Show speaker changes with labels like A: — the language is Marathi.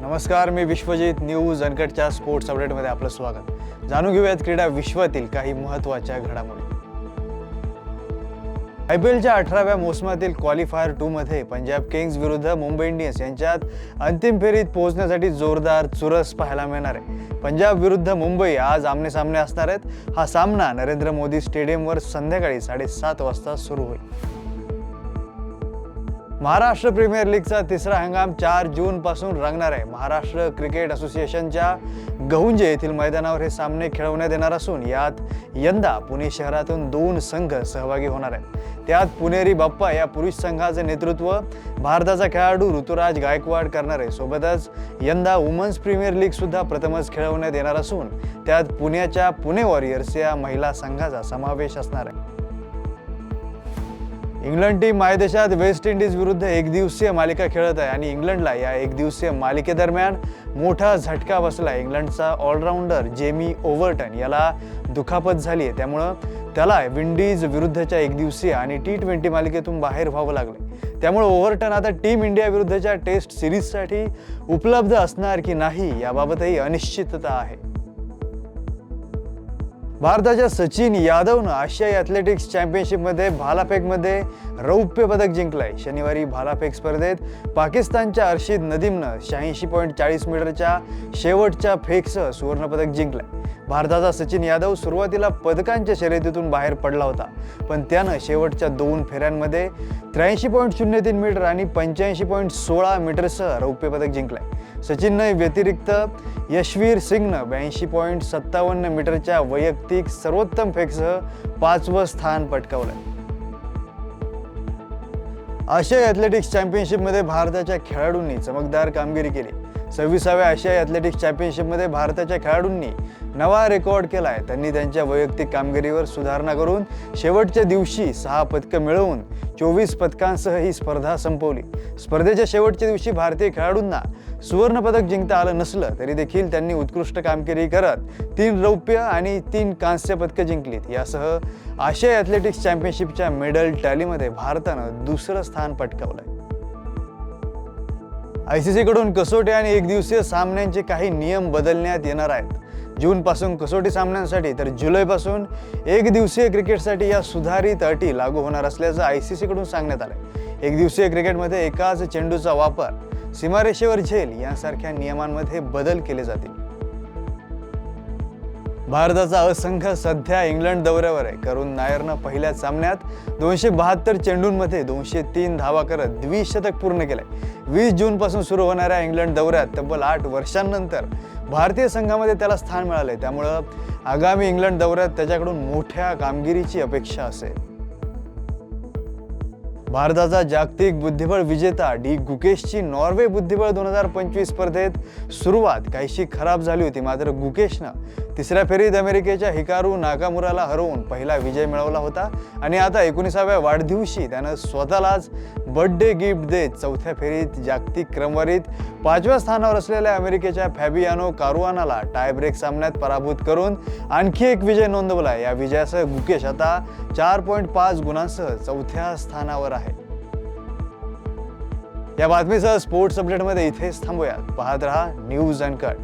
A: नमस्कार, मी विश्वजित. न्यूज अनकटच्या स्पोर्ट्स अपडेटमध्ये आपलं स्वागत. जाणून घेऊयात क्रीडा विश्वातील काही महत्त्वाच्या घडामोडी. IPLच्या 18व्या मोसमातील क्वालिफायर 2 मध्ये पंजाब किंग्स विरुद्ध मुंबई इंडियन्स यांच्यात अंतिम फेरीत पोहोचण्यासाठी जोरदार चुरस पाहायला मिळणार आहे. पंजाब विरुद्ध मुंबई आज आमने-सामने असणार आहेत. हा सामना नरेंद्र मोदी स्टेडियमवर संध्याकाळी 7:30 वाजता सुरू होईल. महाराष्ट्र प्रीमियर लीगचा तिसरा हंगाम 4 जून पासून रंगणार आहे. महाराष्ट्र क्रिकेट असोसिएशनच्या गहुंजे येथील मैदानावर हे सामने खेळवण्यात येणार असून यात यंदा पुणे शहरातून 2 संघ सहभागी होणार आहेत. त्यात पुणेरी बाप्पा या पुरुष संघाचे नेतृत्व भारताचा खेळाडू ऋतुराज गायकवाड करणार आहे. सोबतच यंदा वुमन्स प्रीमियर लीग सुद्धा प्रथमच खेळवण्यात येणार असून त्यात पुण्याच्या पुणे वॉरियर्स या महिला संघाचा समावेश असणार आहे. इंग्लंड टीम मायदेशात वेस्ट इंडिज विरुद्ध एकदिवसीय मालिका खेळत आहे आणि इंग्लंडला या एकदिवसीय मालिकेदरम्यान मोठा झटका बसला. इंग्लंडचा ऑलराऊंडर जेमी ओव्हर्टन याला दुखापत झाली आहे. त्यामुळं त्याला विंडीज विरुद्धच्या एकदिवसीय आणि T20 मालिकेतून बाहेर व्हावं लागले. त्यामुळे ओव्हर्टन आता टीम इंडिया विरुद्धच्या टेस्ट सिरीजसाठी उपलब्ध असणार की नाही याबाबतही अनिश्चितता आहे. भारताच्या सचिन यादवनं आशियाई ॲथलेटिक्स चॅम्पियनशिपमध्ये भालाफेकमध्ये रौप्य पदक जिंकलंय. शनिवारी भालाफेक स्पर्धेत पाकिस्तानच्या अर्शिद नदीमनं 86.40 मीटरच्या शेवटच्या फेकसह सुवर्णपदक जिंकलंय. भारताचा सचिन यादव सुरुवातीला पदकांच्या शर्यतीतून बाहेर पडला होता, पण त्यानं शेवटच्या 2 फेऱ्यांमध्ये 83.03 मीटर आणि 85.16 मीटरसह रौप्य पदक जिंकलंय. सचिनने व्यतिरिक्त यशवीर सिंगनं 82.57 मीटरच्या वैयक्तिक सर्वोत्तम फेकसह 5वं स्थान पटकावलंय. आशियाई ॲथलेटिक्स चॅम्पियनशिपमध्ये भारताच्या खेळाडूंनी चमकदार कामगिरी केली. 26व्या आशियाई ॲथलेटिक्स चॅम्पियनशिपमध्ये भारताच्या खेळाडूंनी नवा रेकॉर्ड केला आहे. त्यांनी त्यांच्या वैयक्तिक कामगिरीवर सुधारणा करून शेवटच्या दिवशी 6 पदकं मिळवून 24 पदकांसह ही स्पर्धा संपवली. स्पर्धेच्या शेवटच्या दिवशी भारतीय खेळाडूंना सुवर्णपदक जिंकता आलं नसलं तरी देखील त्यांनी उत्कृष्ट कामगिरी करत 3 रौप्य आणि 3 कांस्य पदकं जिंकलीत. यासह आशियाई ॲथलेटिक्स चॅम्पियनशिपच्या मेडल टॅलीमध्ये भारतानं 2रं स्थान पटकावलंय. ICC कडून कसोटी आणि एकदिवसीय सामन्यांचे काही नियम बदलण्यात येणार आहेत. जूनपासून कसोटी सामन्यांसाठी तर जुलैपासून एकदिवसीय क्रिकेटसाठी या सुधारित अटी लागू होणार असल्याचं ICC कडून सांगण्यात आलंय. एकदिवसीय क्रिकेटमध्ये एकाच चेंडूचा वापर, सीमारेषेवर झेल यांसारख्या नियमांमध्ये बदल केले जातील. भारताचा असंघ सध्या इंग्लंड दौऱ्यावर आहे. करुण नायरनं पहिल्या सामन्यात 272 चेंडूंमध्ये 203 धावा करत द्विशतक पूर्ण केलंय. 20 जूनपासून सुरू होणाऱ्या इंग्लंड दौऱ्यात तब्बल 8 वर्षांनंतर भारतीय संघामध्ये त्याला स्थान मिळालंय. त्यामुळं आगामी इंग्लंड दौऱ्यात त्याच्याकडून मोठ्या कामगिरीची अपेक्षा असेल. भारताचा जागतिक बुद्धिबळ विजेता डी गुकेशची नॉर्वे बुद्धिबळ 2025 स्पर्धेत सुरुवात काहीशी खराब झाली होती. मात्र गुकेशनं 3ऱ्या फेरीत अमेरिकेच्या हिकारू नाकामुराला हरवून पहिला विजय मिळवला होता आणि आता 19व्या वाढदिवशी त्यानं स्वतःलाच बर्थडे गिफ्ट देत 4थ्या फेरीत जागतिक क्रमवारीत 5व्या स्थानावर असलेल्या अमेरिकेच्या फॅबियानो कारुआनाला टायब्रेक सामन्यात पराभूत करून आणखी एक विजय नोंदवला. या विजयासह गुकेश आता 4.5 गुणांसह 4थ्या स्थानावर आहे. या बातमीसह स्पोर्ट्स अपडेटमध्ये इथेच थांबूयात. पाहत रहा न्यूज अनकट.